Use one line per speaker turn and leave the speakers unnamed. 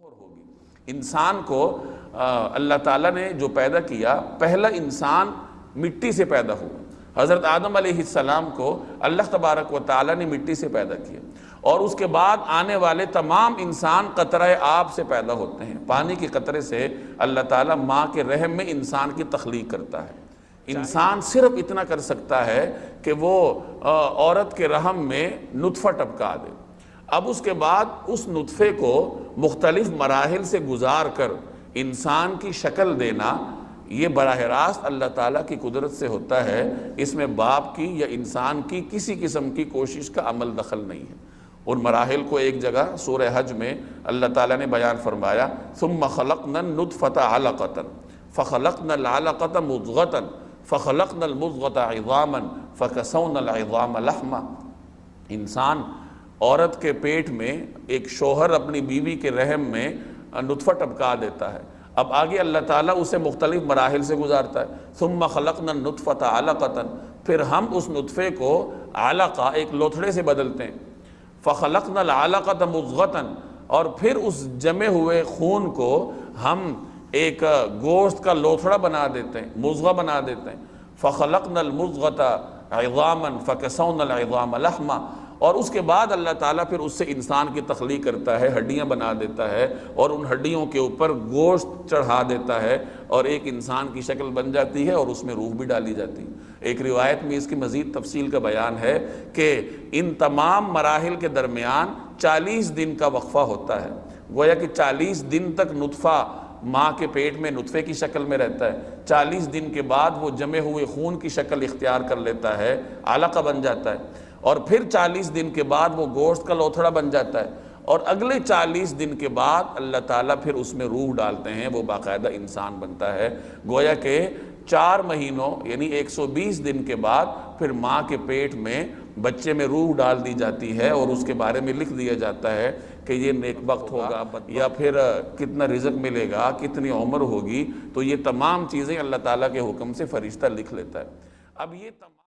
اور ہوگی۔ انسان کو اللہ تعالیٰ نے جو پیدا کیا، پہلا انسان مٹی سے پیدا ہوا۔ حضرت آدم علیہ السلام کو اللہ تبارک و تعالیٰ نے مٹی سے پیدا کیا، اور اس کے بعد آنے والے تمام انسان قطرہ آب سے پیدا ہوتے ہیں۔ پانی کے قطرے سے اللہ تعالیٰ ماں کے رحم میں انسان کی تخلیق کرتا ہے۔ انسان صرف اتنا کر سکتا ہے کہ وہ عورت کے رحم میں نطفہ ٹپکا دے۔ اب اس کے بعد اس نطفے کو مختلف مراحل سے گزار کر انسان کی شکل دینا، یہ براہ راست اللہ تعالیٰ کی قدرت سے ہوتا ہے۔ اس میں باپ کی یا انسان کی کسی قسم کی کوشش کا عمل دخل نہیں ہے۔ ان مراحل کو ایک جگہ سورہ حج میں اللہ تعالیٰ نے بیان فرمایا، ثم خلقنا النطفة علقة فخلقنا العلقة مضغة فخلقنا المضغة عظاما فكسونا العظام لحما۔ انسان عورت کے پیٹ میں ایک شوہر اپنی بیوی کے رحم میں نطفہ ٹپکا دیتا ہے۔ اب آگے اللہ تعالیٰ اسے مختلف مراحل سے گزارتا ہے۔ ثم خلقنا النطفة علقة، پھر ہم اس نطفے کو علقہ ایک لوتھڑے سے بدلتے ہیں۔ فخلقنا العلقة مضغة، اور پھر اس جمے ہوئے خون کو ہم ایک گوشت کا لوتھڑا بنا دیتے ہیں، مضغہ بنا دیتے ہیں۔ فخلقنا المضغة عظاما فكسونا العظام لحما، اور اس کے بعد اللہ تعالیٰ پھر اس سے انسان کی تخلیق کرتا ہے، ہڈیاں بنا دیتا ہے، اور ان ہڈیوں کے اوپر گوشت چڑھا دیتا ہے، اور ایک انسان کی شکل بن جاتی ہے، اور اس میں روح بھی ڈالی جاتی ہے۔ ایک روایت میں اس کی مزید تفصیل کا بیان ہے کہ ان تمام مراحل کے درمیان 40 دن کا وقفہ ہوتا ہے۔ گویا کہ 40 دن تک نطفہ ماں کے پیٹ میں نطفے کی شکل میں رہتا ہے، 40 دن کے بعد وہ جمے ہوئے خون کی شکل اختیار کر لیتا ہے، علقہ بن جاتا ہے، اور پھر 40 دن کے بعد وہ گوشت کا لوتھڑا بن جاتا ہے، اور اگلے 40 دن کے بعد اللہ تعالیٰ پھر اس میں روح ڈالتے ہیں، وہ باقاعدہ انسان بنتا ہے۔ گویا کہ 4 مہینوں یعنی 120 دن کے بعد پھر ماں کے پیٹ میں بچے میں روح ڈال دی جاتی ہے، اور اس کے بارے میں لکھ دیا جاتا ہے کہ یہ نیک وقت ہوگا، یا پھر کتنا رزق ملے گا، کتنی عمر ہوگی۔ تو یہ تمام چیزیں اللہ تعالیٰ کے حکم سے فرشتہ لکھ لیتا ہے۔ اب یہ تمام